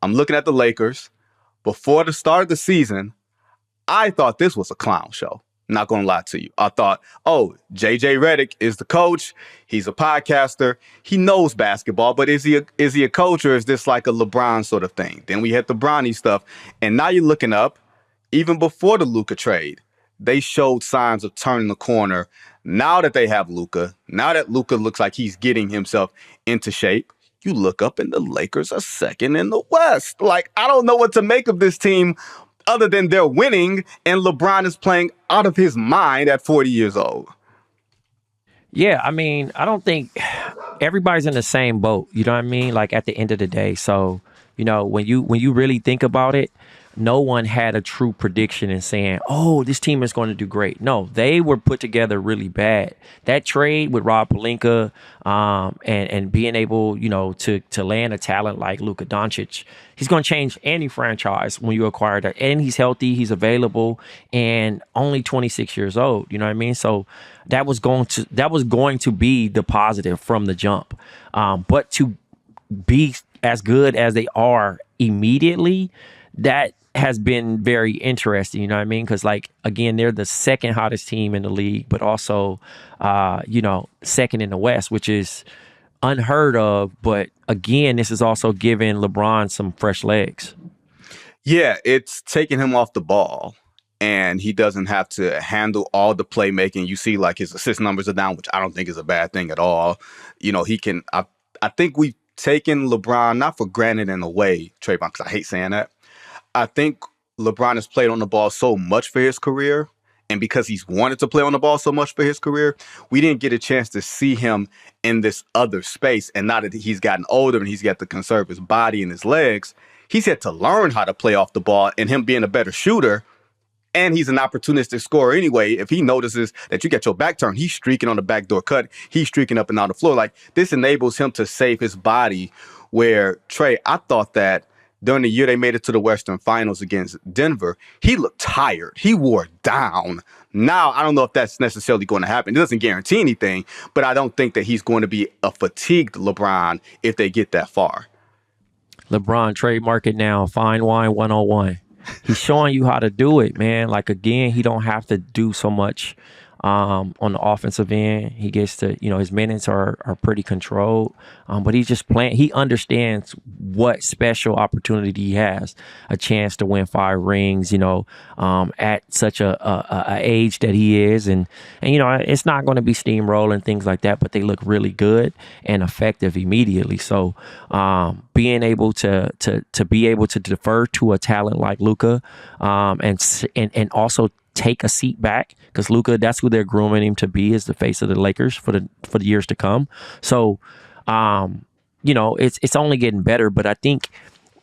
I'm looking at the Lakers. Before the start of the season, I thought this was a clown show. Not going to lie to you. I thought, oh, JJ Redick is the coach. He's a podcaster. He knows basketball, but is he a coach, or is this like a LeBron sort of thing? Then we had the Bronny stuff. And now you're looking up, even before the Luka trade, they showed signs of turning the corner. Now that they have Luka, now that Luka looks like he's getting himself into shape, you look up and the Lakers are second in the West. Like, I don't know what to make of this team other than they're winning and LeBron is playing out of his mind at 40 years old. Yeah, I mean, I don't think everybody's in the same boat. You know what I mean? Like at the end of the day. So, when you really think about it, no one had a true prediction in saying, oh, this team is going to do great. No, they were put together really bad. That trade with Rob Pelinka and being able, to land a talent like Luka Doncic, he's going to change any franchise when you acquire that. And he's healthy, he's available, and only 26 years old. You know what I mean? So that was going to be the positive from the jump. But to be as good as they are immediately, that has been very interesting, you know what I mean? Because, again, they're the second hottest team in the league, but also, second in the West, which is unheard of. But, again, this is also giving LeBron some fresh legs. Yeah, it's taking him off the ball, and he doesn't have to handle all the playmaking. You see, his assist numbers are down, which I don't think is a bad thing at all. He can – I think we've taken LeBron, not for granted in a way, Travonne, because I hate saying that. I think LeBron has played on the ball so much for his career, and because he's wanted to play on the ball so much for his career, we didn't get a chance to see him in this other space. And now that he's gotten older and he's got to conserve his body and his legs, he's had to learn how to play off the ball, and him being a better shooter, and he's an opportunistic scorer anyway. If he notices that you get your back turned, he's streaking on the backdoor cut. He's streaking up and down the floor. This enables him to save his body, where, Trey, I thought that during the year they made it to the Western Finals against Denver, he looked tired. He wore down. Now, I don't know if that's necessarily going to happen. It doesn't guarantee anything, but I don't think that he's going to be a fatigued LeBron if they get that far. LeBron, trademark it now. Fine Wine 101. He's showing you how to do it, man. Again, he don't have to do so much on the offensive end. He gets to, his minutes are pretty controlled, but he's just playing. He understands what special opportunity he has, a chance to win 5 rings, at such a age that he is. And it's not going to be steamrolling, things like that, but they look really good and effective immediately. So being able to be able to defer to a talent like Luka, and also take a seat back, because Luka, that's who they're grooming him to be, is the face of the Lakers for the years to come. So, it's only getting better. But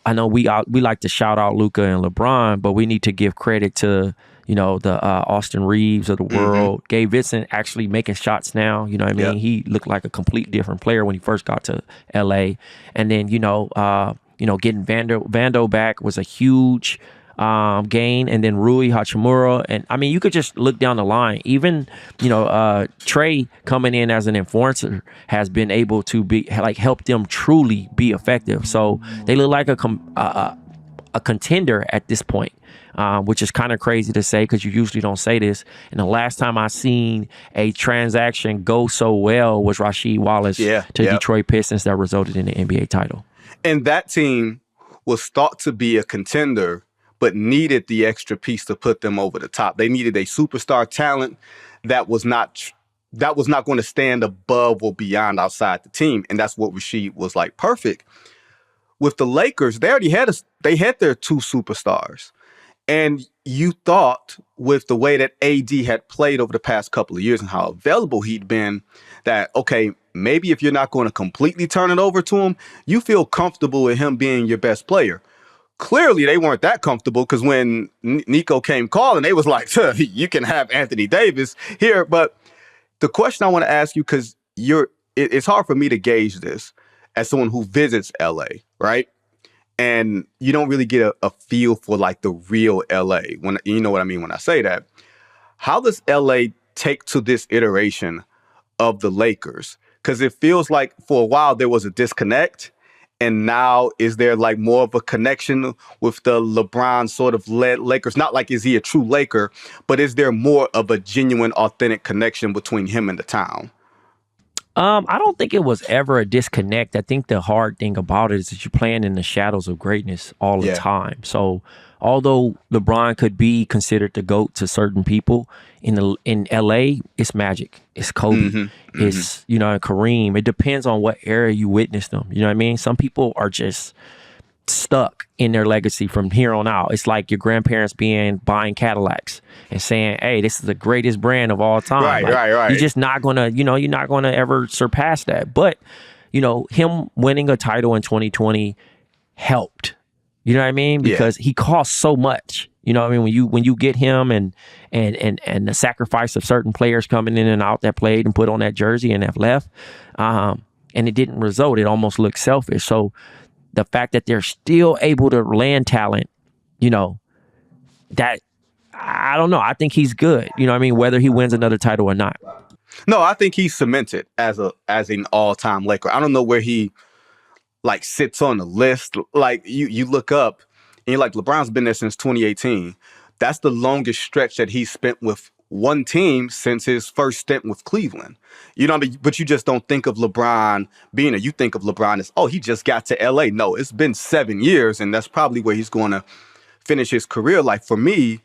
I know we like to shout out Luka and LeBron, but we need to give credit to the Austin Reeves of the world. Mm-hmm. Gabe Vincent actually making shots now. You know what I mean? Yep. He looked like a complete different player when he first got to LA, and then getting Vando back was a huge gain, and then Rui Hachimura, and I mean, you could just look down the line. Even Trey coming in as an enforcer has been able to be help them truly be effective. So they look like a contender at this point, which is kind of crazy to say, because you usually don't say this. And the last time I seen a transaction go so well was Rasheed Wallace to Detroit Pistons that resulted in the NBA title. And that team was thought to be a contender, but needed the extra piece to put them over the top. They needed a superstar talent that was not going to stand above or beyond outside the team, and that's what Rasheed was perfect. With the Lakers, they already had their 2 superstars, and you thought with the way that AD had played over the past couple of years and how available he'd been, that okay, maybe if you're not going to completely turn it over to him, you feel comfortable with him being your best player. Clearly, they weren't that comfortable, because when Nico came calling, they was like, you can have Anthony Davis here. But the question I want to ask you, because it's hard for me to gauge this as someone who visits LA, right? And you don't really get a feel for the real LA. When you know what I mean when I say that. How does LA take to this iteration of the Lakers? Because it feels like for a while there was a disconnect. And now is there like more of a connection with the LeBron sort of led Lakers? Not like is he a true Laker, but is there more of a genuine, authentic connection between him and the town? I don't think it was ever a disconnect. I think the hard thing about it is that you're playing in the shadows of greatness all the Yeah. time. So although LeBron could be considered the GOAT to certain people, in LA, it's Magic, it's Kobe, it's Kareem. It depends on what era you witness them. You know what I mean? Some people are just stuck in their legacy from here on out. It's like your grandparents buying Cadillacs and saying, "Hey, this is the greatest brand of all time." Right, Like, right. You're just not gonna, you're not gonna ever surpass that. But him winning a title in 2020 helped. You know what I mean? Yeah. Because he cost so much. You know what I mean? When you get him and the sacrifice of certain players coming in and out that played and put on that jersey and have left, and it didn't result. It almost looked selfish. So the fact that they're still able to land talent, that I don't know. I think he's good. You know what I mean? Whether he wins another title or not. No, I think he's cemented as an all-time Laker. I don't know where he like sits on the list. Like you look up and you're like, LeBron's been there since 2018. That's the longest stretch that he's spent with one team since his first stint with Cleveland. You know what I mean? But you just don't think of LeBron being there. You think of LeBron as, oh, he just got to LA. No, it's been 7 years, and that's probably where he's going to finish his career. Like for me,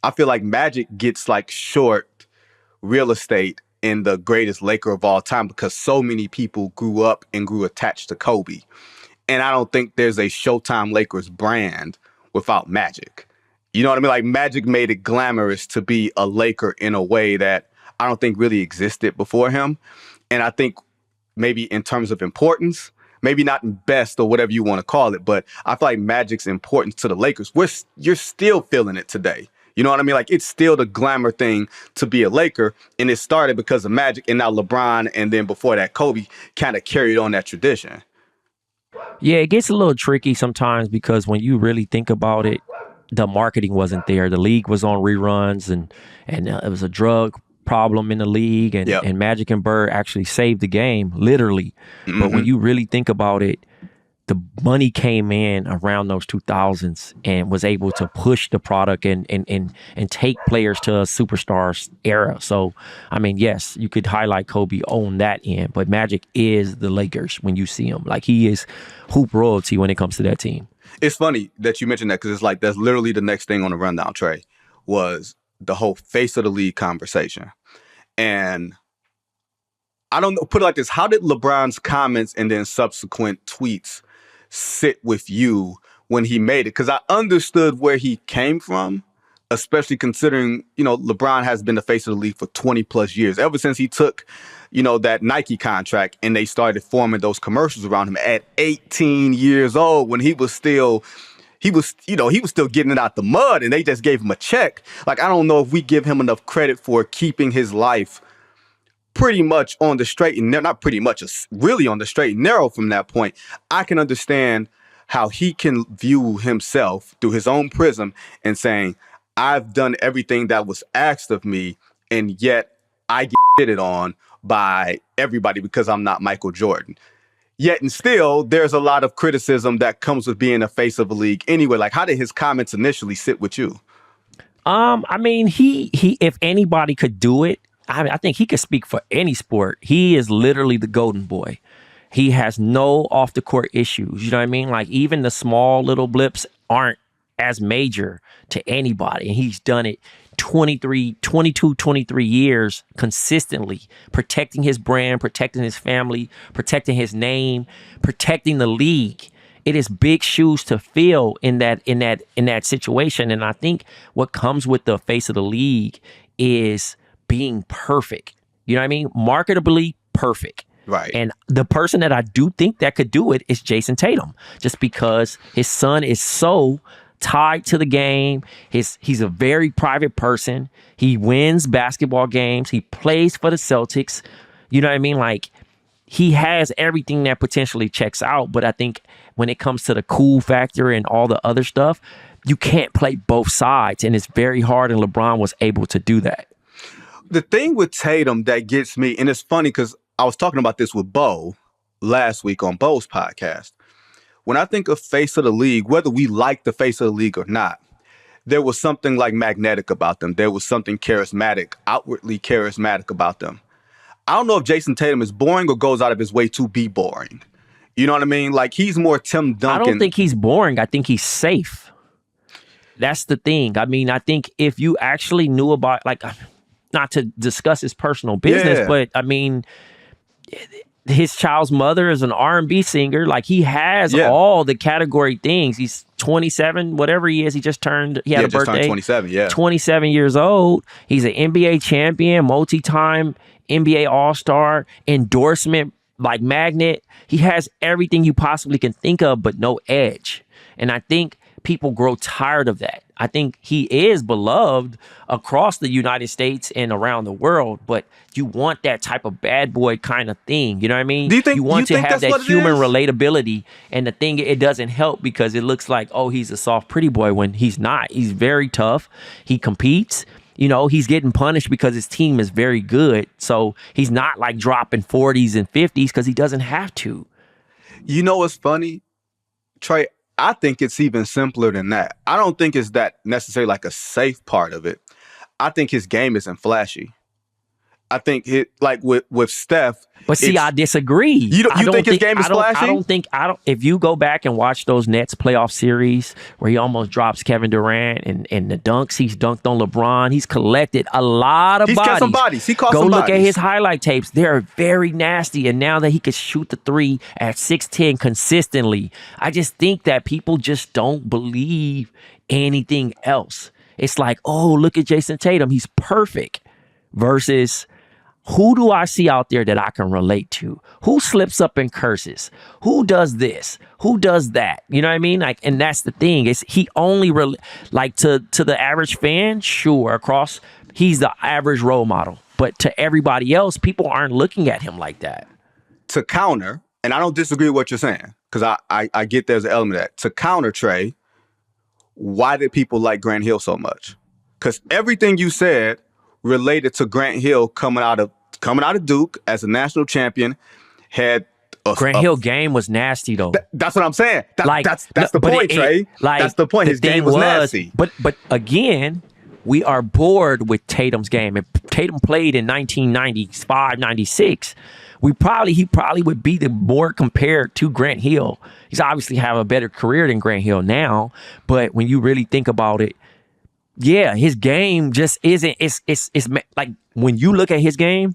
I feel like Magic gets like short real estate in the greatest Laker of all time because so many people grew up and grew attached to Kobe. And I don't think there's a Showtime Lakers brand without Magic. You know what I mean? Like Magic made it glamorous to be a Laker in a way that I don't think really existed before him. And I think maybe in terms of importance, maybe not in best or whatever you want to call it, but I feel like Magic's importance to the Lakers, you're still feeling it today. You know what I mean? Like it's still the glamour thing to be a Laker, and it started because of Magic, and now LeBron, and then before that, Kobe kind of carried on that tradition. Yeah, it gets a little tricky sometimes because when you really think about it, the marketing wasn't there. The league was on reruns, and it was a drug problem in the league, and Magic and Bird actually saved the game, literally. Mm-hmm. But when you really think about it, the money came in around those 2000s and was able to push the product and take players to a superstar era. So, I mean, yes, you could highlight Kobe on that end, but Magic is the Lakers when you see him. Like he is hoop royalty when it comes to that team. It's funny that you mentioned that because it's like that's literally the next thing on the rundown, Trey, was the whole face of the league conversation. And I don't know, put it like this. How did LeBron's comments and then subsequent tweets sit with you when he made it? Because I understood where he came from, especially considering, LeBron has been the face of the league for 20 plus years, ever since he took, that Nike contract and they started forming those commercials around him at 18 years old when he was still getting it out the mud and they just gave him a check. Like, I don't know if we give him enough credit for keeping his life pretty much on the straight and narrow, not pretty much, really on the straight and narrow from that point. I can understand how he can view himself through his own prism and saying, I've done everything that was asked of me, and yet I get shitted on by everybody because I'm not Michael Jordan. Yet and still, there's a lot of criticism that comes with being a face of a league anyway. Like, how did his comments initially sit with you? I mean, he if anybody could do it, I think he could speak for any sport. He is literally the golden boy. He has no off the court issues. You know what I mean? Like even the small little blips aren't as major to anybody. And he's done it 23 years consistently, protecting his brand, protecting his family, protecting his name, protecting the league. It is big shoes to fill in that situation. And I think what comes with the face of the league is being perfect. You know what I mean? Marketably perfect. Right. And the person that I do think that could do it is Jason Tatum, just because his son is so tied to the game. He's a very private person. He wins basketball games. He plays for the Celtics. You know what I mean? Like he has everything that potentially checks out. But I think when it comes to the cool factor and all the other stuff, you can't play both sides. And it's very hard. And LeBron was able to do that. The thing with Tatum that gets me, and it's funny because I was talking about this with Bo last week on Bo's podcast. When I think of face of the league, whether we like the face of the league or not, there was something like magnetic about them. There was something charismatic, outwardly charismatic about them. I don't know if Jason Tatum is boring or goes out of his way to be boring. You know what I mean? Like, he's more Tim Duncan. I don't think he's boring. I think he's safe. That's the thing. I mean, I think if you actually knew about, like, not to discuss his personal business, but I mean, his child's mother is an R&B singer. Like, he has all the category things. He's 27, whatever he is. He just turned, he had a birthday. Turned 27, 27 years old. He's an NBA champion, multi-time NBA All-Star, endorsement, like magnet. He has everything you possibly can think of, but no edge. And I think people grow tired of that. I think he is beloved across the United States and around the world, but you want that type of bad boy kind of thing. You know what I mean? You want to have that human relatability. And the thing, it doesn't help because it looks like, oh, he's a soft, pretty boy, when he's not. He's very tough. He competes. You know, he's getting punished because his team is very good. So he's not like dropping 40s and 50s because he doesn't have to. You know what's funny, Trey? I think it's even simpler than that. I don't think it's that necessarily like a safe part of it. I think his game isn't flashy. I think it, like with Steph. But see, I disagree. You think his game is flashy? I don't. If you go back and watch those Nets playoff series where he almost drops Kevin Durant and the dunks, he's dunked on LeBron. He's collected a lot of bodies. He's got some bodies. He caught some bodies. Go look at his highlight tapes. They're very nasty. And now that he can shoot the three at 6'10" consistently, I just think that people just don't believe anything else. It's like, oh, look at Jason Tatum. He's perfect. Versus, who do I see out there that I can relate to? Who slips up and curses? Who does this? Who does that? You know what I mean? Like, and that's the thing. Is he only like to the average fan? Sure, he's the average role model. But to everybody else, people aren't looking at him like that. To counter, and I don't disagree with what you're saying, because I get there's an element of that. To counter, Trey, why did people like Grant Hill so much? Because everything you said related to Grant Hill coming out of Duke as a national champion, had Grant Hill game was nasty though. That's what I'm saying. That's the point, Trey. That's the point. His game was nasty. But again, we are bored with Tatum's game. If Tatum played in 1995, 96, he probably would be the more compared to Grant Hill. He's obviously have a better career than Grant Hill now, but when you really think about it, yeah, his game just isn't. It's like when you look at his game,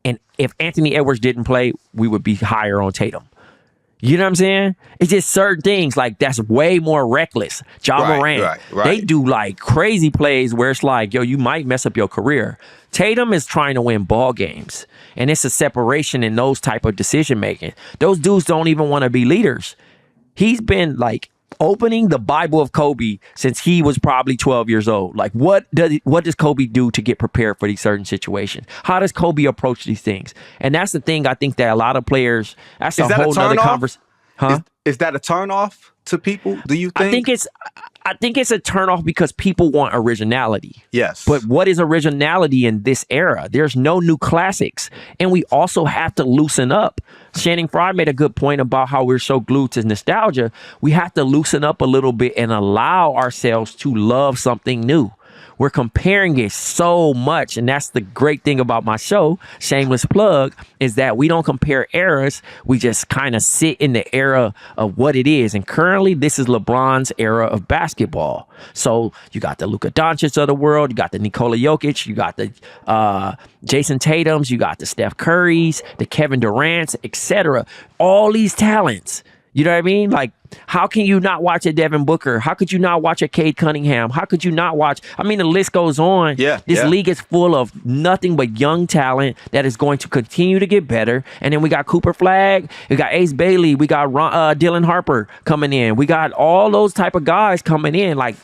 and if Anthony Edwards didn't play, we would be higher on Tatum. You know what I'm saying? It's just certain things like that's way more reckless. Ja Morant, they do like crazy plays where it's like, yo, you might mess up your career. Tatum is trying to win ball games, and it's a separation in those type of decision making. Those dudes don't even want to be leaders. He's been like opening the Bible of Kobe since he was probably 12 years old. Like, what does Kobe do to get prepared for these certain situations? How does Kobe approach these things? And that's the thing I think that a lot of players, that's a whole nother conversation. Huh? Is that a turnoff to people, do you think? I think it's a turnoff because people want originality. Yes. But what is originality in this era? There's no new classics. And we also have to loosen up. Channing Frye made a good point about how we're so glued to nostalgia. We have to loosen up a little bit and allow ourselves to love something new. We're comparing it so much, and that's the great thing about my show, shameless plug, is that we don't compare eras. We just kind of sit in the era of what it is. And currently, this is LeBron's era of basketball. So you got the Luka Doncic of the world, you got the Nikola Jokic, you got the Jason Tatums, you got the Steph Currys, the Kevin Durants, etc. All these talents. You know what I mean? Like, how can you not watch a Devin Booker? How could you not watch a Cade Cunningham? How could you not watch? I mean, the list goes on. This league is full of nothing but young talent that is going to continue to get better. And then we got Cooper Flagg, we got Ace Bailey, we got Dylan Harper coming in. We got all those type of guys coming in. Like,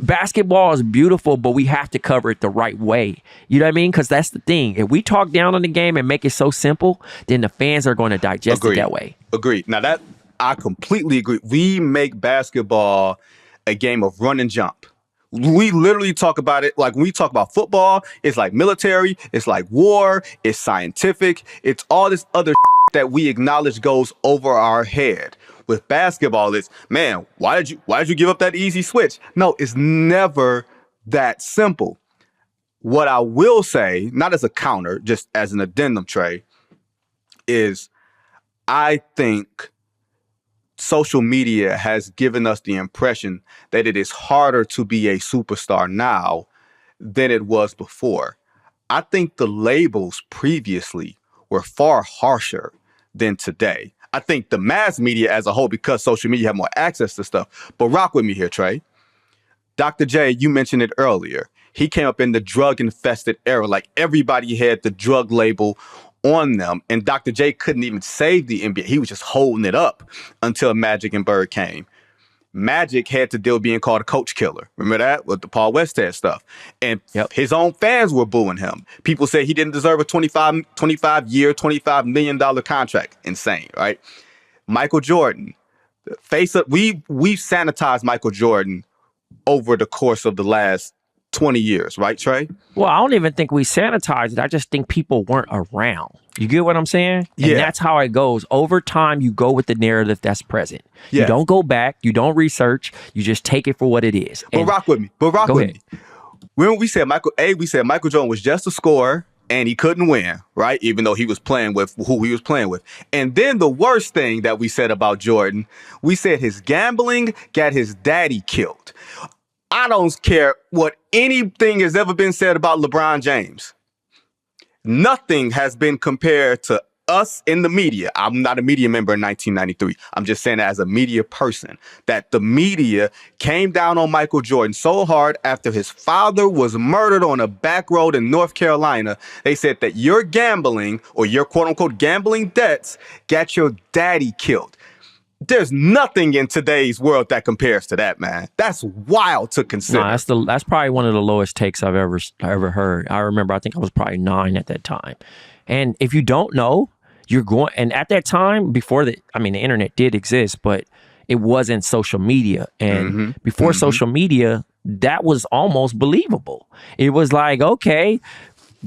basketball is beautiful, but we have to cover it the right way. You know what I mean? Because that's the thing. If we talk down on the game and make it so simple, then the fans are going to digest it that way. Agreed. Now that I completely agree. We make basketball a game of run and jump. We literally talk about it like when we talk about football, it's like military, it's like war, it's scientific, it's all this other that we acknowledge goes over our head. With basketball, it's, man, why did you give up that easy switch? No, it's never that simple. What I will say, not as a counter, just as an addendum, Trey, is I think social media has given us the impression that it is harder to be a superstar now than it was before. I think the labels previously were far harsher than today. I think the mass media as a whole, because social media have more access to stuff. But rock with me here, Trey. Dr. J, you mentioned it earlier. He came up in the drug-infested era. Like, everybody had the drug label on them. And Dr. J couldn't even save the NBA. He was just holding it up until Magic and Bird came. Magic had to deal with being called a coach killer. Remember that? With the Paul Westhead stuff. And his own fans were booing him. People said he didn't deserve a 25-year, $25 million contract. Insane, right? Michael Jordan. Face up. We sanitized Michael Jordan over the course of the last 20 years, right, Trey? Well, I don't even think we sanitized it. I just think people weren't around. You get what I'm saying? Yeah. And that's how it goes. Over time, you go with the narrative that's present. Yeah. You don't go back. You don't research. You just take it for what it is. But rock with me. When we said Michael Jordan was just a scorer and he couldn't win, right? Even though he was playing with who he was playing with. And then the worst thing that we said about Jordan, we said his gambling got his daddy killed. I don't care what anything has ever been said about LeBron James. Nothing has been compared to us in the media. I'm not a media member in 1993. I'm just saying that as a media person, that the media came down on Michael Jordan so hard after his father was murdered on a back road in North Carolina. They said that your gambling, or your quote unquote gambling debts, got your daddy killed. There's nothing in today's world that compares to that, man. That's wild to consider. No, that's probably one of the lowest takes I've ever heard. I remember, I think I was probably 9 at that time. And if you don't know, and at that time, the internet did exist, but it wasn't social media. And before social media, that was almost believable. It was like, okay,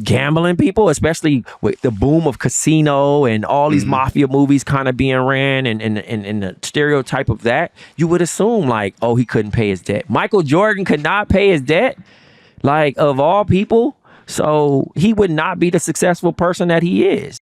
gambling people, especially with the boom of casino and all these mafia movies kind of being ran and the stereotype of that, you would assume like, oh, he couldn't pay his debt. Michael Jordan could not pay his debt, like, of all people. So he would not be the successful person that he is.